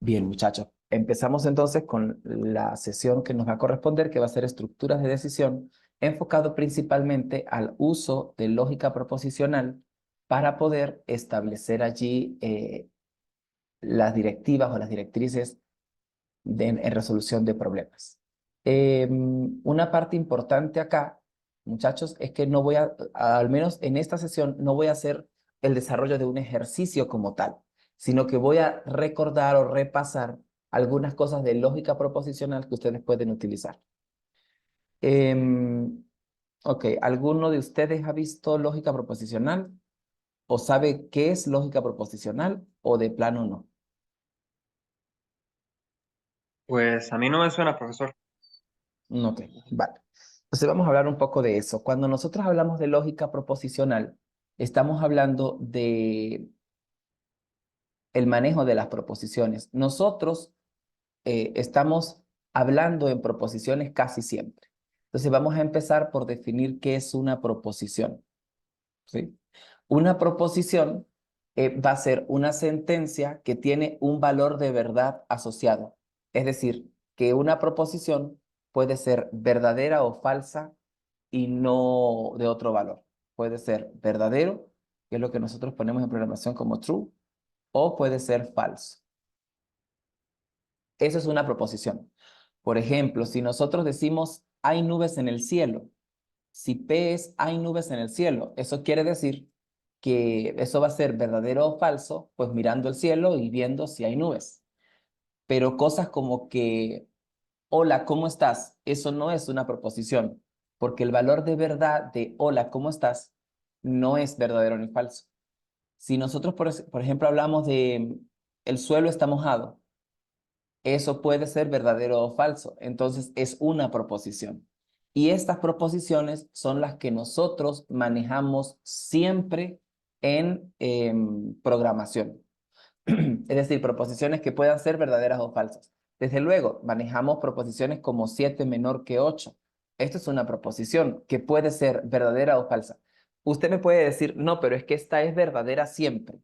Bien, muchachos. Empezamos entonces con la sesión que nos va a corresponder, que va a ser estructuras de decisión, enfocado principalmente al uso de lógica proposicional para poder establecer allí las directivas o las directrices en resolución de problemas. Una parte importante acá, muchachos, es que no voy al menos en esta sesión, no voy a hacer el desarrollo de un ejercicio como tal, sino que voy a recordar o repasar algunas cosas de lógica proposicional que ustedes pueden utilizar. Ok, ¿alguno de ustedes ha visto lógica proposicional o sabe qué es lógica proposicional o de plano no? Pues a mí no me suena, profesor. Ok, vale. Entonces vamos a hablar un poco de eso. Cuando nosotros hablamos de lógica proposicional, estamos hablando de el manejo de las proposiciones. Nosotros estamos hablando en proposiciones casi siempre. Entonces vamos a empezar por definir qué es una proposición, ¿sí? Una proposición va a ser una sentencia que tiene un valor de verdad asociado. Es decir, que una proposición puede ser verdadera o falsa y no de otro valor. Puede ser verdadero, que es lo que nosotros ponemos en programación como true, o puede ser falso. Eso es una proposición. Por ejemplo, si nosotros decimos hay nubes en el cielo, si P es hay nubes en el cielo, eso quiere decir que eso va a ser verdadero o falso, pues mirando el cielo y viendo si hay nubes. Pero cosas como que, hola, ¿cómo estás? Eso no es una proposición, porque el valor de verdad de hola, ¿cómo estás? No es verdadero ni falso. Si nosotros, por ejemplo, hablamos de el suelo está mojado, eso puede ser verdadero o falso. Entonces es una proposición. Y estas proposiciones son las que nosotros manejamos siempre en programación. Es decir, proposiciones que puedan ser verdaderas o falsas. Desde luego, manejamos proposiciones como 7 menor que 8. Esto es una proposición que puede ser verdadera o falsa. Usted me puede decir, no, pero es que esta es verdadera siempre.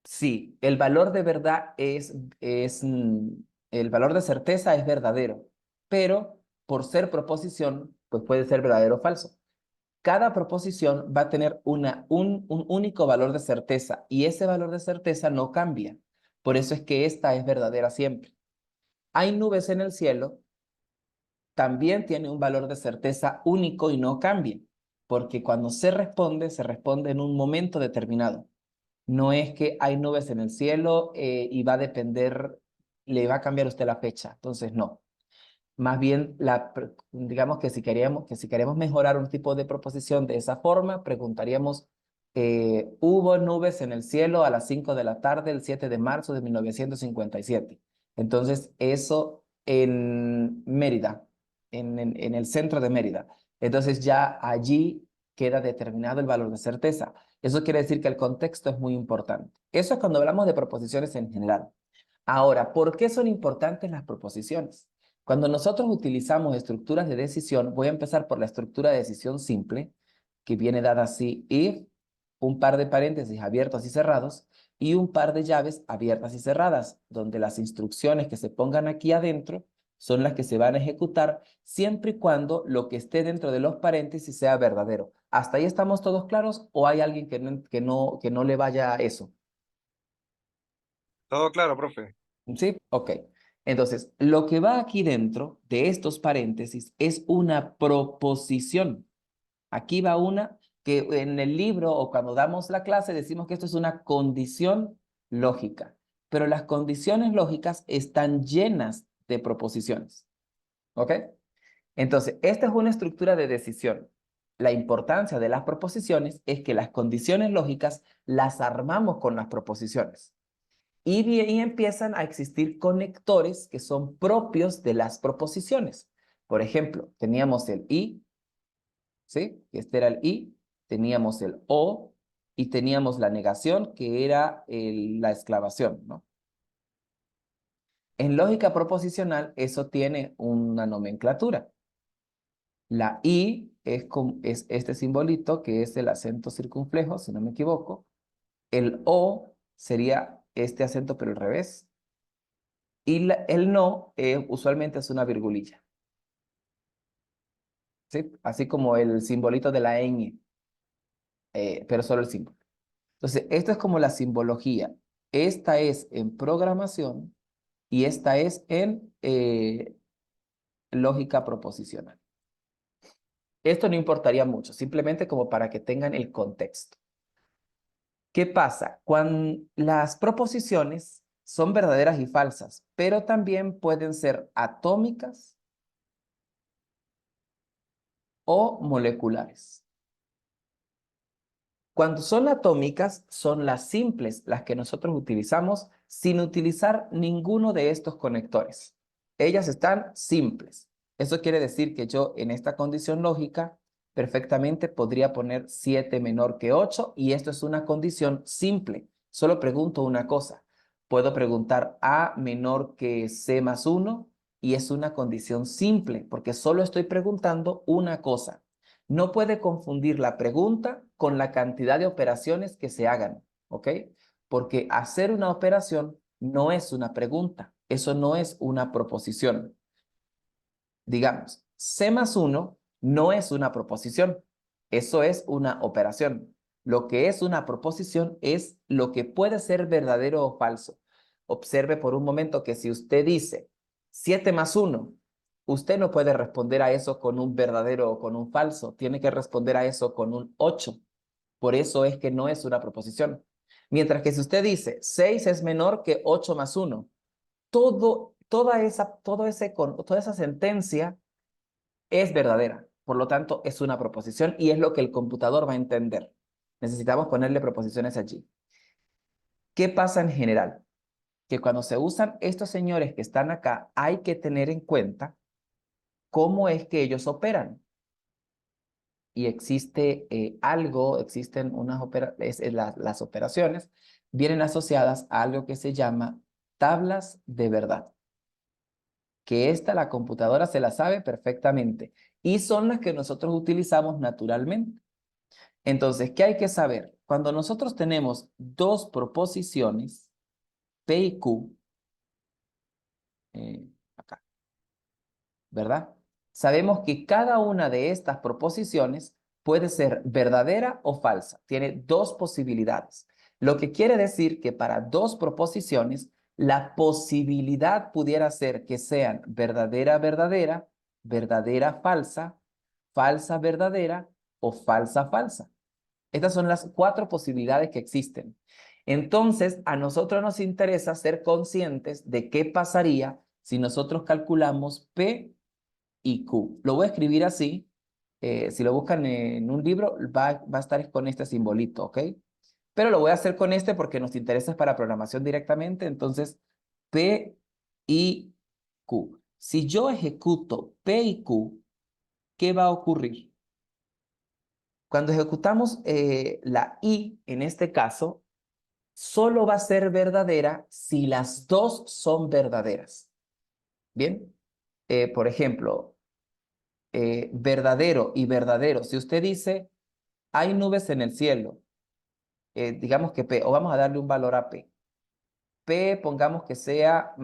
Sí, el valor de verdad el valor de certeza es verdadero, pero por ser proposición, pues puede ser verdadero o falso. Cada proposición va a tener un único valor de certeza y ese valor de certeza no cambia. Por eso es que esta es verdadera siempre. Hay nubes en el cielo, también tiene un valor de certeza único y no cambia, porque cuando se responde en un momento determinado. No es que hay nubes en el cielo y va a depender, le va a cambiar usted la fecha. Entonces, no. Más bien, digamos que si queremos mejorar un tipo de proposición de esa forma, preguntaríamos, ¿hubo nubes en el cielo a las 5 de la tarde, el 7 de marzo de 1957? Entonces, eso en Mérida, en el centro de Mérida. Entonces, ya allí queda determinado el valor de certeza. Eso quiere decir que el contexto es muy importante. Eso es cuando hablamos de proposiciones en general. Ahora, ¿por qué son importantes las proposiciones? Cuando nosotros utilizamos estructuras de decisión, voy a empezar por la estructura de decisión simple, que viene dada así, if, un par de paréntesis abiertos y cerrados, y un par de llaves abiertas y cerradas, donde las instrucciones que se pongan aquí adentro son las que se van a ejecutar siempre y cuando lo que esté dentro de los paréntesis sea verdadero. ¿Hasta ahí estamos todos claros o hay alguien que no le vaya a eso? Todo claro, profe. ¿Sí? Ok. Entonces, lo que va aquí dentro de estos paréntesis es una proposición. Aquí va una que en el libro o cuando damos la clase decimos que esto es una condición lógica, pero las condiciones lógicas están llenas de proposiciones. ¿Ok? Entonces, esta es una estructura de decisión. La importancia de las proposiciones es que las condiciones lógicas las armamos con las proposiciones. Y empiezan a existir conectores que son propios de las proposiciones. Por ejemplo, teníamos el y, ¿sí? Este era el y, teníamos el o y teníamos la negación que era la exclamación, ¿no? En lógica proposicional eso tiene una nomenclatura. La i es este simbolito que es el acento circunflejo, si no me equivoco. El o sería este acento pero al revés. Y el no usualmente es una virgulilla, ¿sí? Así como el simbolito de la ñ, pero solo el símbolo. Entonces, esto es como la simbología. Esta es en programación y esta es en lógica proposicional. Esto no importaría mucho, simplemente como para que tengan el contexto. ¿Qué pasa? Cuando las proposiciones son verdaderas y falsas, pero también pueden ser atómicas o moleculares. Cuando son atómicas, son las simples, las que nosotros utilizamos sin utilizar ninguno de estos conectores. Ellas están simples. Eso quiere decir que yo en esta condición lógica perfectamente podría poner 7 menor que 8 y esto es una condición simple. Solo pregunto una cosa. Puedo preguntar A menor que C más 1 y es una condición simple porque solo estoy preguntando una cosa. No puede confundir la pregunta con la cantidad de operaciones que se hagan, ¿ok? Porque hacer una operación no es una pregunta, eso no es una proposición. Digamos, C más 1 no es una proposición, eso es una operación. Lo que es una proposición es lo que puede ser verdadero o falso. Observe por un momento que si usted dice 7 más 1, usted no puede responder a eso con un verdadero o con un falso, tiene que responder a eso con un 8. Por eso es que no es una proposición. Mientras que si usted dice 6 es menor que 8 más 1, toda esa sentencia es verdadera. Por lo tanto, es una proposición y es lo que el computador va a entender. Necesitamos ponerle proposiciones allí. ¿Qué pasa en general? Que cuando se usan estos señores que están acá, hay que tener en cuenta cómo es que ellos operan. Y existe existen las operaciones, vienen asociadas a algo que se llama tablas de verdad. Que esta la computadora se la sabe perfectamente y son las que nosotros utilizamos naturalmente. Entonces, ¿qué hay que saber? Cuando nosotros tenemos dos proposiciones, P y Q, acá, ¿verdad? Sabemos que cada una de estas proposiciones puede ser verdadera o falsa. Tiene dos posibilidades. Lo que quiere decir que para dos proposiciones, la posibilidad pudiera ser que sean verdadera, verdadera, verdadera, falsa, falsa, verdadera o falsa, falsa. Estas son las cuatro posibilidades que existen. Entonces, a nosotros nos interesa ser conscientes de qué pasaría si nosotros calculamos P y Q. Lo voy a escribir así. Si lo buscan en un libro, va a estar con este simbolito, ¿ok? Pero lo voy a hacer con este porque nos interesa para programación directamente. Entonces, P y Q. Si yo ejecuto P y Q, ¿qué va a ocurrir? Cuando ejecutamos la I, en este caso, solo va a ser verdadera si las dos son verdaderas. Bien, por ejemplo, verdadero y verdadero. Si usted dice, hay nubes en el cielo, digamos que P, o vamos a darle un valor a P. P, pongamos que sea,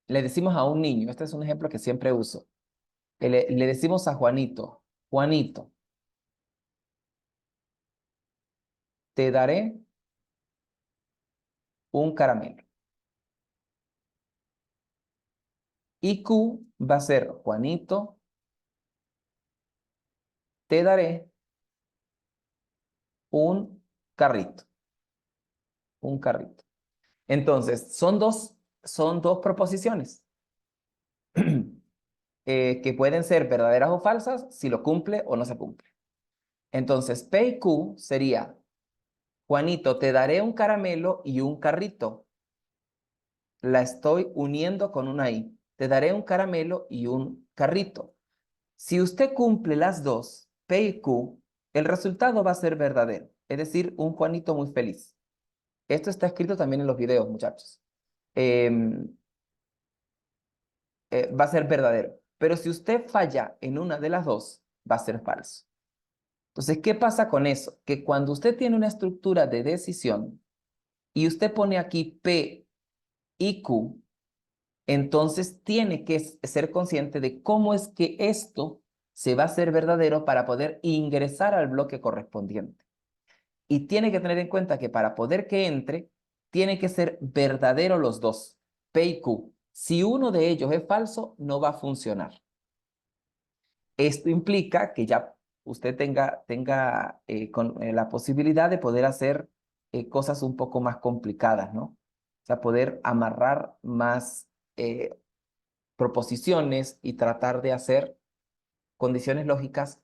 le decimos a un niño, este es un ejemplo que siempre uso, le decimos a Juanito, Juanito, te daré un caramelo. Y Q va a ser, Juanito, te daré un carrito, un carrito. Entonces, son dos proposiciones que pueden ser verdaderas o falsas si lo cumple o no se cumple. Entonces, P y Q sería, Juanito, te daré un caramelo y un carrito. La estoy uniendo con una I. Te daré un caramelo y un carrito. Si usted cumple las dos, P y Q, el resultado va a ser verdadero, es decir, un Juanito muy feliz. Esto está escrito también en los videos, muchachos. Em, va a ser verdadero. Pero si usted falla en una de las dos, va a ser falso. Entonces, ¿qué pasa con eso? Que cuando usted tiene una estructura de decisión y usted pone aquí P y Q, entonces tiene que ser consciente de cómo es que esto se va a hacer verdadero para poder ingresar al bloque correspondiente. Y tiene que tener en cuenta que para poder que entre, tiene que ser verdadero los dos, P y Q. Si uno de ellos es falso, no va a funcionar. Esto implica que ya usted tenga la posibilidad de poder hacer cosas un poco más complicadas, ¿no? O sea, poder amarrar más proposiciones y tratar de hacer condiciones lógicas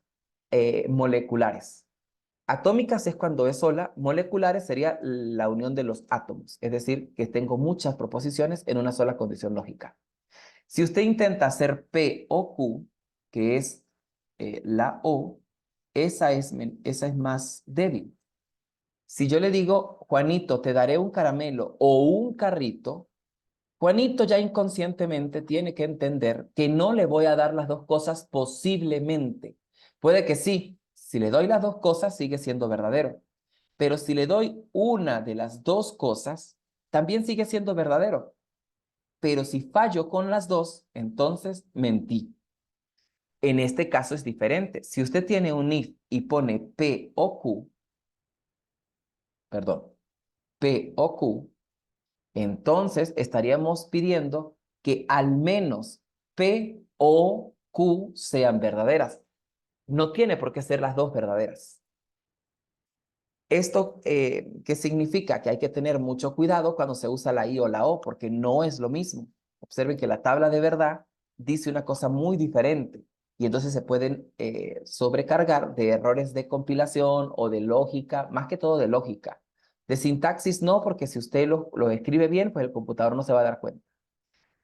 moleculares. Atómicas es cuando es sola, moleculares sería la unión de los átomos, es decir, que tengo muchas proposiciones en una sola condición lógica. Si usted intenta hacer P o Q, que es la O, esa es más débil. Si yo le digo, Juanito, te daré un caramelo o un carrito, Juanito ya inconscientemente tiene que entender que no le voy a dar las dos cosas posiblemente. Puede que sí, si le doy las dos cosas sigue siendo verdadero, pero si le doy una de las dos cosas, también sigue siendo verdadero. Pero si fallo con las dos, entonces mentí. En este caso es diferente. Si usted tiene un if y pone P o Q, perdón, P o Q, entonces estaríamos pidiendo que al menos P o Q sean verdaderas. No tiene por qué ser las dos verdaderas. ¿Esto qué significa? Que hay que tener mucho cuidado cuando se usa la I o la O, porque no es lo mismo. Observen que la tabla de verdad dice una cosa muy diferente y entonces se pueden sobrecargar de errores de compilación o de lógica, más que todo de lógica. De sintaxis no, porque si usted lo escribe bien, pues el computador no se va a dar cuenta.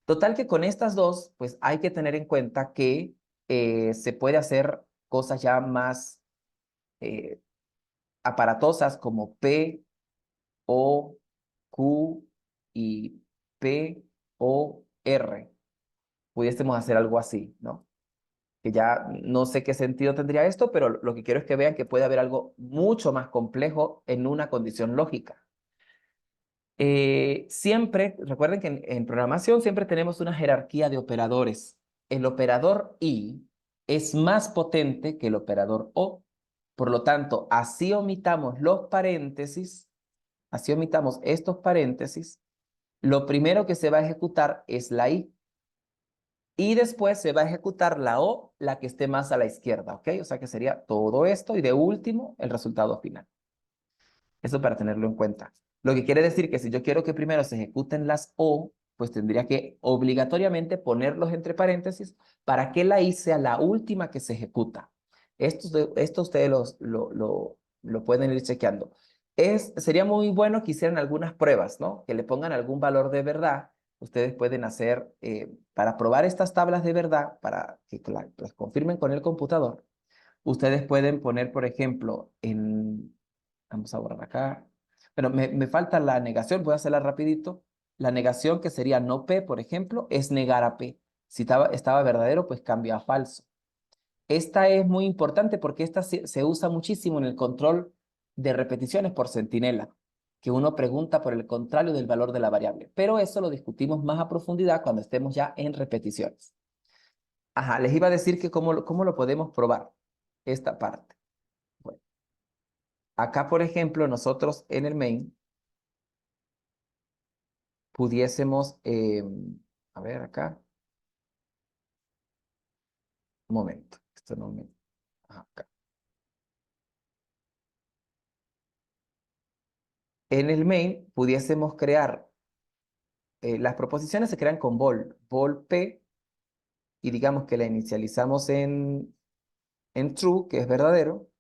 Total que con estas dos, pues hay que tener en cuenta que se puede hacer cosas ya más eh, aparatosas como P, O, Q y P, O, R. Pudiésemos hacer algo así, ¿no? Que ya no sé qué sentido tendría esto, pero lo que quiero es que vean que puede haber algo mucho más complejo en una condición lógica. Siempre, recuerden que en programación siempre tenemos una jerarquía de operadores. El operador I es más potente que el operador O. Por lo tanto, así omitamos los paréntesis, así omitamos estos paréntesis, lo primero que se va a ejecutar es la I. Y después se va a ejecutar la O, la que esté más a la izquierda, ¿ok? O sea que sería todo esto y de último el resultado final. Eso para tenerlo en cuenta. Lo que quiere decir que si yo quiero que primero se ejecuten las O, pues tendría que obligatoriamente ponerlos entre paréntesis para que la I sea la última que se ejecuta. Esto ustedes lo pueden ir chequeando. Sería muy bueno que hicieran algunas pruebas, ¿no? Que le pongan algún valor de verdad. Ustedes pueden hacer, para probar estas tablas de verdad, para que las confirmen con el computador, ustedes pueden poner, por ejemplo, vamos a borrar acá. Pero me falta la negación, voy a hacerla rapidito. La negación que sería no P, por ejemplo, es negar a P. Si estaba verdadero, pues cambia a falso. Esta es muy importante porque esta se usa muchísimo en el control de repeticiones por centinela, que uno pregunta por el contrario del valor de la variable. Pero eso lo discutimos más a profundidad cuando estemos ya en repeticiones. Ajá, les iba a decir que cómo lo podemos probar, esta parte. Bueno, acá, por ejemplo, nosotros en el main pudiésemos, a ver acá, un momento, esto no me, acá. En el main pudiésemos crear, las proposiciones se crean con vol P, y digamos que la inicializamos en true, que es verdadero,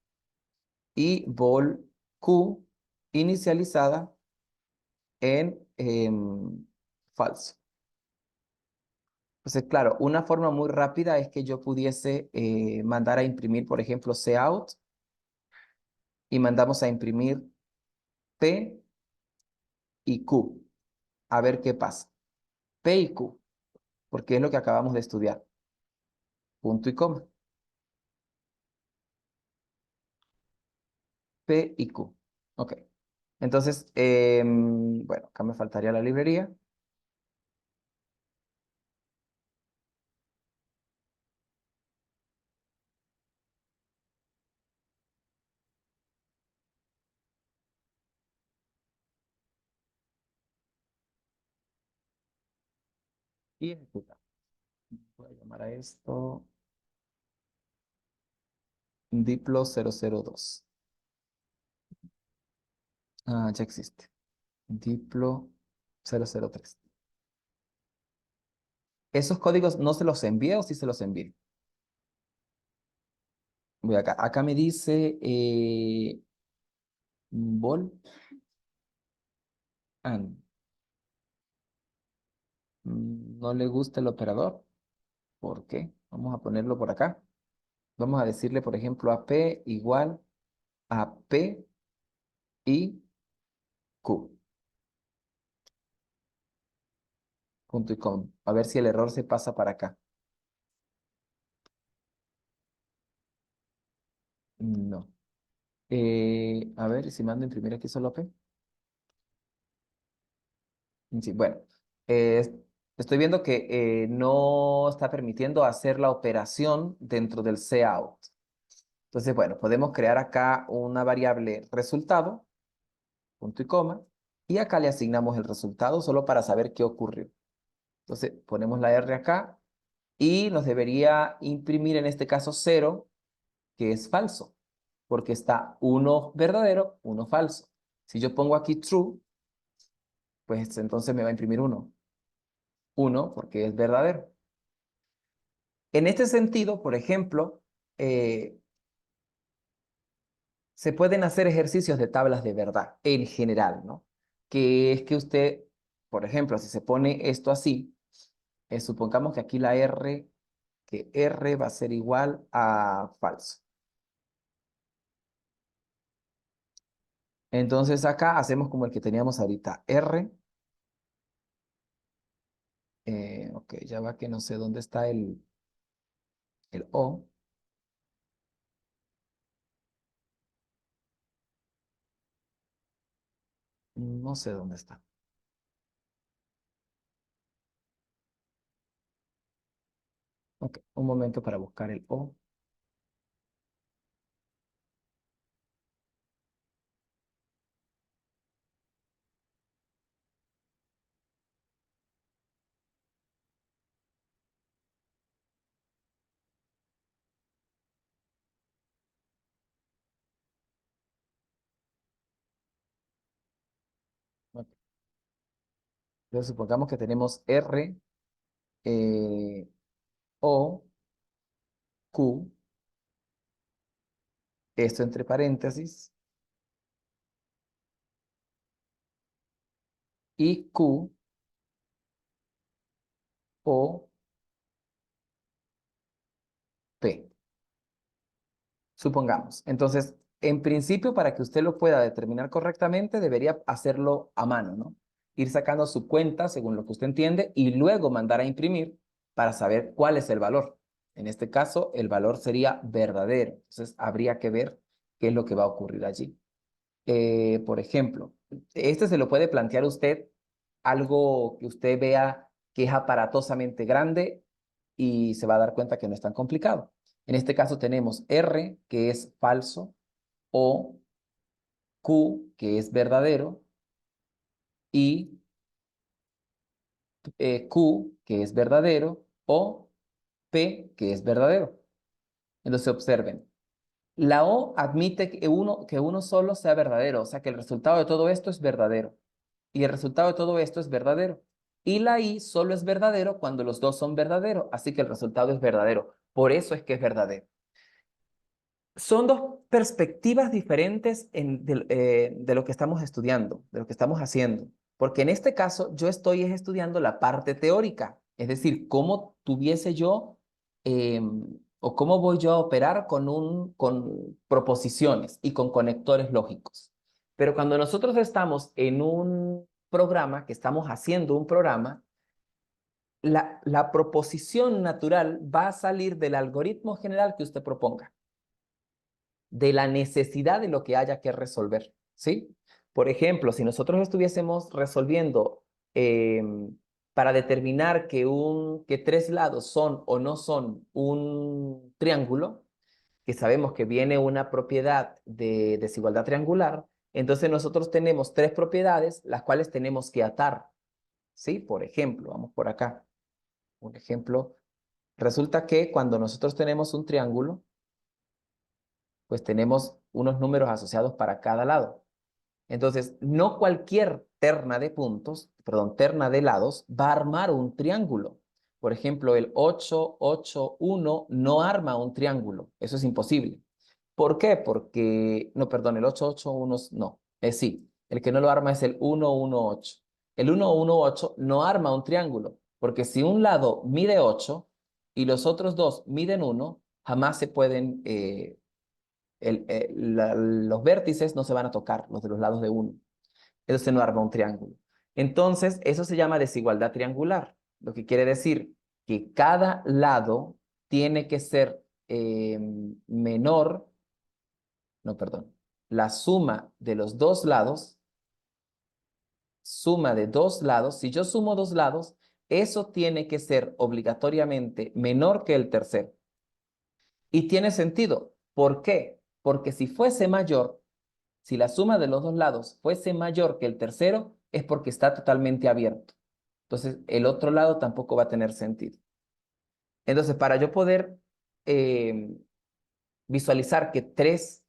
y vol Q inicializada en falso. Entonces, claro, una forma muy rápida es que yo pudiese mandar a imprimir, por ejemplo, cout y mandamos a imprimir P y Q. A ver qué pasa. P y Q, porque es lo que acabamos de estudiar. Punto y coma. P y Q. Ok. Entonces, bueno, acá me faltaría la librería. y ejecutamos. Voy a llamar a esto Diplo 002. Ah, ya existe. Diplo 003. ¿Esos códigos no se los envié o sí se los envié? Voy acá. Acá me dice Vol and. No le gusta el operador. ¿Por qué? Vamos a ponerlo por acá. Vamos a decirle, por ejemplo, a P igual a P y Q. Punto y com. A ver si el error se pasa para acá. No. A ver si mando a imprimir aquí solo P. Sí, bueno. eh, Estoy viendo que no está permitiendo hacer la operación dentro del cout. Entonces, bueno, podemos crear acá una variable resultado, punto y coma, y acá le asignamos el resultado solo para saber qué ocurrió. Entonces, ponemos la R acá y nos debería imprimir en este caso 0, que es falso, porque está 1 verdadero, 1 falso. Si yo pongo aquí true, pues entonces me va a imprimir 1. 1 porque es verdadero. En este sentido, por ejemplo, eh, se pueden hacer ejercicios de tablas de verdad en general, ¿no? Que es que usted, por ejemplo, si se pone esto así, supongamos que aquí que R va a ser igual a falso. Entonces acá hacemos como el que teníamos ahorita, R, ok, ya va que no sé dónde está el O. No sé dónde está. Ok, un momento para buscar el O. Ok, entonces supongamos que tenemos R, eh, O, Q, esto entre paréntesis, y Q, O, P. Supongamos. Entonces, en principio, para que usted lo pueda determinar correctamente, debería hacerlo a mano, ¿no? Ir sacando su cuenta según lo que usted entiende y luego mandar a imprimir para saber cuál es el valor. En este caso, el valor sería verdadero. Entonces, habría que ver qué es lo que va a ocurrir allí. Por ejemplo, este se lo puede plantear usted algo que usted vea que es aparatosamente grande y se va a dar cuenta que no es tan complicado. En este caso tenemos R, que es falso, o Q, que es verdadero, y Q, que es verdadero, o P, que es verdadero. Entonces observen, la O admite que uno solo sea verdadero, o sea que el resultado de todo esto es verdadero. Y el resultado de todo esto es verdadero. Y la I solo es verdadero cuando los dos son verdaderos, así que el resultado es verdadero. Por eso es que es verdadero. Son dos perspectivas diferentes de lo que estamos estudiando, de lo que estamos haciendo. Porque en este caso yo estoy estudiando la parte teórica, es decir, cómo tuviese yo o cómo voy yo a operar con proposiciones y con conectores lógicos. Pero cuando nosotros estamos en un programa, que estamos haciendo un programa, la proposición natural va a salir del algoritmo general que usted proponga, de la necesidad de lo que haya que resolver, ¿sí? Por ejemplo, si nosotros estuviésemos resolviendo para determinar que tres lados son o no son un triángulo, que sabemos que viene una propiedad de desigualdad triangular, entonces nosotros tenemos tres propiedades las cuales tenemos que atar, ¿sí? Por ejemplo, vamos por acá. Un ejemplo, resulta que cuando nosotros tenemos un triángulo, pues tenemos unos números asociados para cada lado. Entonces, no cualquier terna de puntos, perdón, terna de lados va a armar un triángulo. Por ejemplo, el 8, 8, 1 no arma un triángulo. Eso es imposible. ¿Por qué? Porque, no, perdón, el 8, 8, 1, no. Sí, el que no lo arma es el 1, 1, 8. El 1, 1, 8 no arma un triángulo, porque si un lado mide 8 y los otros dos miden 1, jamás se pueden los vértices no se van a tocar, los de los lados de uno. Eso se no arma un triángulo. Entonces, eso se llama desigualdad triangular, lo que quiere decir que cada lado tiene que ser menor, no, perdón, la suma de los dos lados, suma de dos lados, si yo sumo dos lados, eso tiene que ser obligatoriamente menor que el tercero. Y tiene sentido. ¿Por qué? Porque si fuese mayor, si la suma de los dos lados fuese mayor que el tercero, es porque está totalmente abierto. Entonces, el otro lado tampoco va a tener sentido. Entonces, para yo poder eh, visualizar que tres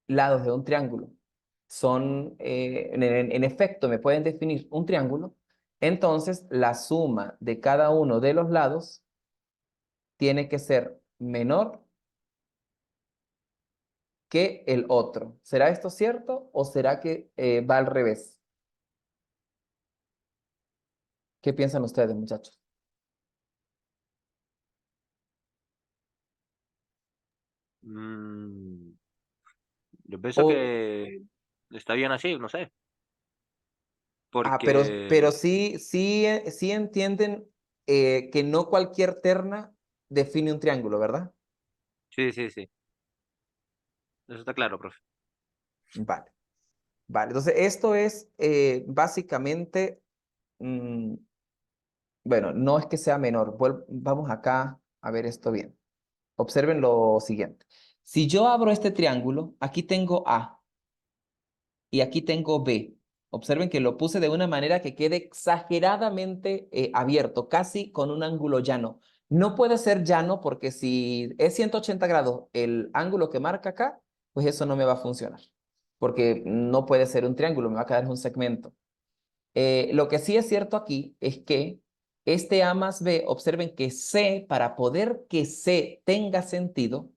lados de un triángulo son, en efecto, me pueden definir un triángulo, entonces la suma de cada uno de los lados tiene que ser menor que el otro. ¿Será esto cierto o será que va al revés? ¿Qué piensan ustedes, muchachos? Mm, yo pienso O, que está bien así, no sé, pero porque sí entienden que no cualquier terna define un triángulo, ¿verdad? sí, sí, sí, eso está claro, profe. Vale, vale. Entonces, esto es básicamente, mm, bueno, no es que sea menor. Vamos acá a ver esto bien. Observen lo siguiente. Si yo abro este triángulo, aquí tengo A y aquí tengo B. Observen que lo puse de una manera que quede exageradamente abierto, casi con un ángulo llano. No puede ser llano porque si es 180 grados el ángulo que marca acá, pues eso no me va a funcionar. Porque no puede ser un triángulo, me va a quedar un segmento. Lo que sí es cierto aquí es que este A más B, observen que C, para poder que C tenga sentido,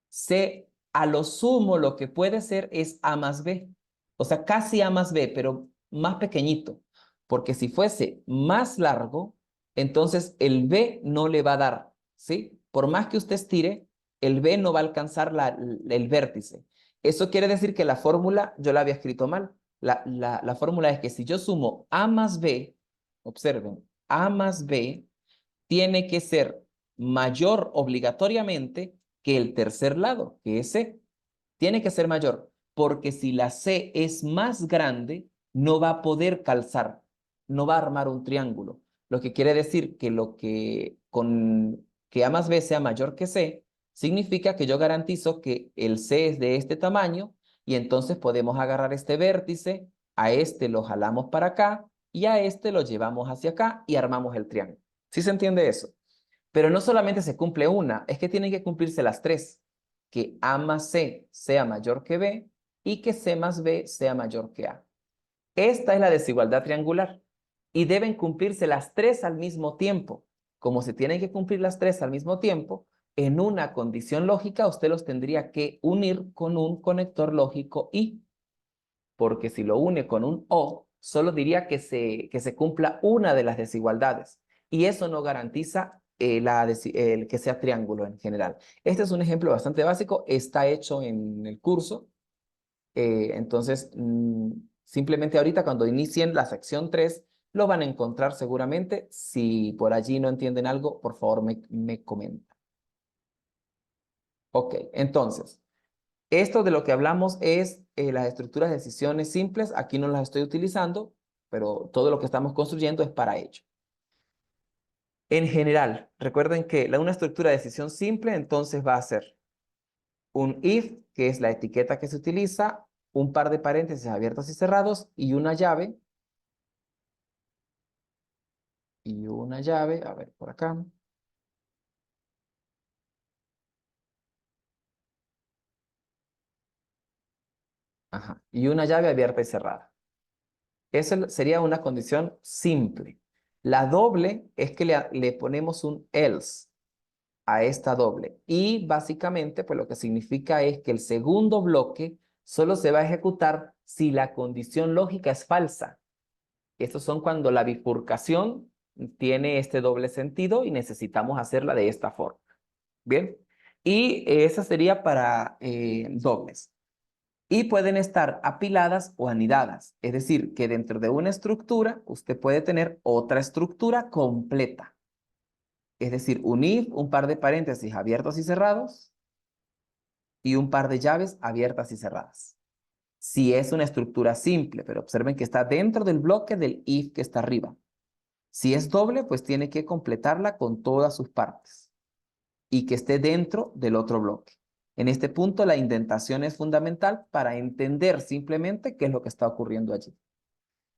C a lo sumo lo que puede ser es A más B. O sea, casi A más B, pero más pequeñito. Porque si fuese más largo, entonces el B no le va a dar, ¿sí? Por más que usted estire, el B no va a alcanzar el vértice. Eso quiere decir que la fórmula yo la había escrito mal. La fórmula es que si yo sumo A más B, observen, A más B tiene que ser mayor obligatoriamente que el tercer lado, que es C. Tiene que ser mayor, porque si la C es más grande, no va a poder calzar, no va a armar un triángulo. Lo que quiere decir que lo que con que A más B sea mayor que C, significa que yo garantizo que el C es de este tamaño y entonces podemos agarrar este vértice, a este lo jalamos para acá y a este lo llevamos hacia acá y armamos el triángulo. ¿Sí se entiende eso? Pero no solamente se cumple una, es que tienen que cumplirse las tres. Que A más C sea mayor que B y que C más B sea mayor que A. Esta es la desigualdad triangular y deben cumplirse las tres al mismo tiempo. Como se tienen que cumplir las tres al mismo tiempo, en una condición lógica usted los tendría que unir con un conector lógico y, porque si lo une con un o, solo diría que se cumpla una de las desigualdades y eso no garantiza el que sea triángulo en general. Este es un ejemplo bastante básico, está hecho en el curso, entonces simplemente ahorita cuando inicien la sección 3 lo van a encontrar seguramente. Si por allí no entienden algo, por favor me comentan. Ok, entonces, esto de lo que hablamos es las estructuras de decisiones simples. Aquí no las estoy utilizando, pero todo lo que estamos construyendo es para ello. En general, recuerden que una estructura de decisión simple entonces va a ser un if, que es la etiqueta que se utiliza, un par de paréntesis abiertos y cerrados y una llave y una llave, a ver, por acá. Ajá, y una llave abierta y cerrada. Esa sería una condición simple. La doble es que le ponemos un else a esta doble. Y básicamente, pues lo que significa es que el segundo bloque solo se va a ejecutar si la condición lógica es falsa. Estos son cuando la bifurcación tiene este doble sentido y necesitamos hacerla de esta forma. Bien, y esa sería para dobles. Y pueden estar apiladas o anidadas. Es decir, que dentro de una estructura usted puede tener otra estructura completa. Es decir, un if, un par de paréntesis abiertos y cerrados y un par de llaves abiertas y cerradas. Si es una estructura simple, pero observen que está dentro del bloque del if que está arriba. Si es doble, pues tiene que completarla con todas sus partes y que esté dentro del otro bloque. En este punto, la indentación es fundamental para entender simplemente qué es lo que está ocurriendo allí.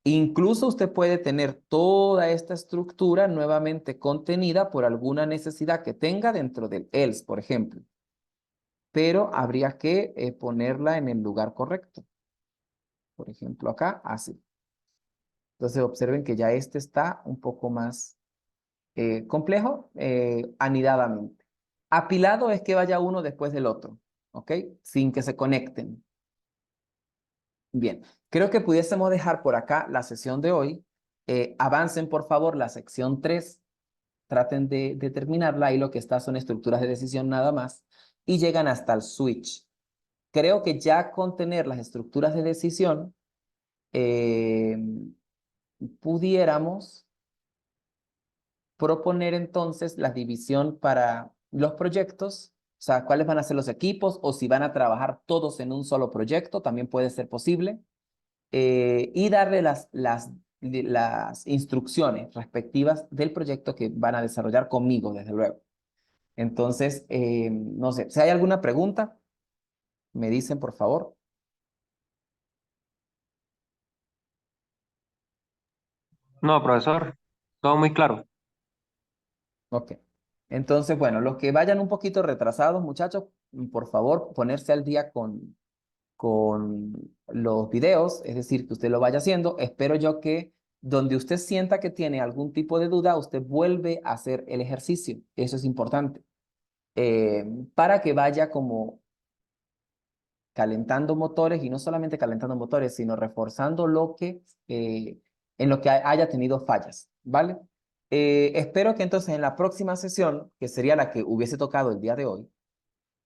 Incluso usted puede tener toda esta estructura nuevamente contenida por alguna necesidad que tenga dentro del else, por ejemplo. Pero habría que ponerla en el lugar correcto. Por ejemplo, acá, así. Entonces observen que ya este está un poco más complejo, anidadamente. Apilado es que vaya uno después del otro, ¿ok? Sin que se conecten. Bien, creo que pudiésemos dejar por acá la sesión de hoy. Avancen, por favor, la sección 3. Traten de terminarla. Ahí lo que está son estructuras de decisión nada más. Y llegan hasta el switch. Creo que ya con tener las estructuras de decisión, pudiéramos proponer entonces la división para los proyectos, o sea, cuáles van a ser los equipos o si van a trabajar todos en un solo proyecto, también puede ser posible, y darle las instrucciones respectivas del proyecto que van a desarrollar conmigo, desde luego. Entonces, no sé, si hay alguna pregunta, me dicen, por favor. No, profesor, todo muy claro. Ok. Entonces, bueno, los que vayan un poquito retrasados, muchachos, por favor, ponerse al día con los videos, es decir, que usted lo vaya haciendo. Espero yo que donde usted sienta que tiene algún tipo de duda, usted vuelve a hacer el ejercicio. Eso es importante. Para que vaya como calentando motores y no solamente calentando motores, sino reforzando en lo que haya tenido fallas, ¿vale? Espero que entonces en la próxima sesión, que sería la que hubiese tocado el día de hoy,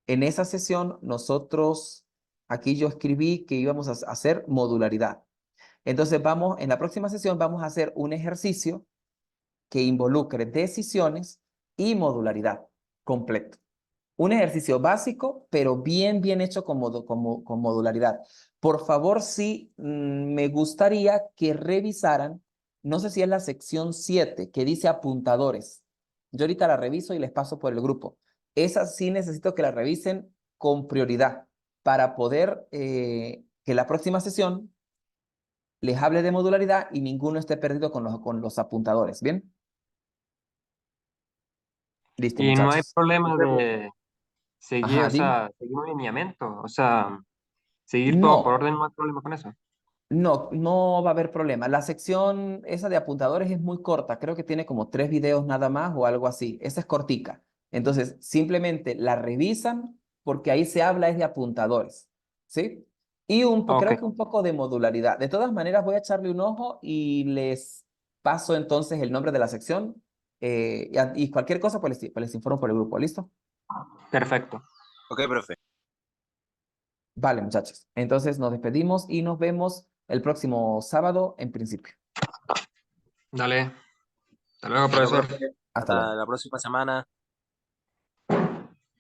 en esa sesión nosotros, aquí yo escribí que íbamos a hacer modularidad. Entonces en la próxima sesión vamos a hacer un ejercicio que involucre decisiones y modularidad completo. Un ejercicio básico, pero bien hecho con modularidad. Por favor, sí, me gustaría que revisaran, no sé si es la sección 7, que dice apuntadores. Yo ahorita la reviso y les paso por el grupo. Esa sí necesito que la revisen con prioridad para poder que la próxima sesión les hable de modularidad y ninguno esté perdido con los apuntadores. ¿Bien? Listo, Y no hay muchachos. problema de seguir, Ajá, o dime. sea, seguir un lineamiento, o sea, seguir todo por No, orden, no hay problema con eso. no va a haber problema. La sección esa de apuntadores es muy corta. Creo que tiene como 3 videos nada más o algo así. Esa es cortica. Entonces, simplemente la revisan porque ahí se habla es de apuntadores. ¿Sí? Y Ok, creo que un poco de modularidad. De todas maneras, voy a echarle un ojo y les paso entonces el nombre de la sección. Y cualquier cosa, pues les informo por el grupo. ¿Listo? perfecto. Ok, profe. Vale, muchachos. Entonces nos despedimos y nos vemos el próximo sábado en principio. Dale, hasta luego, Bueno, profesor. profe, Hasta hasta luego. la próxima semana.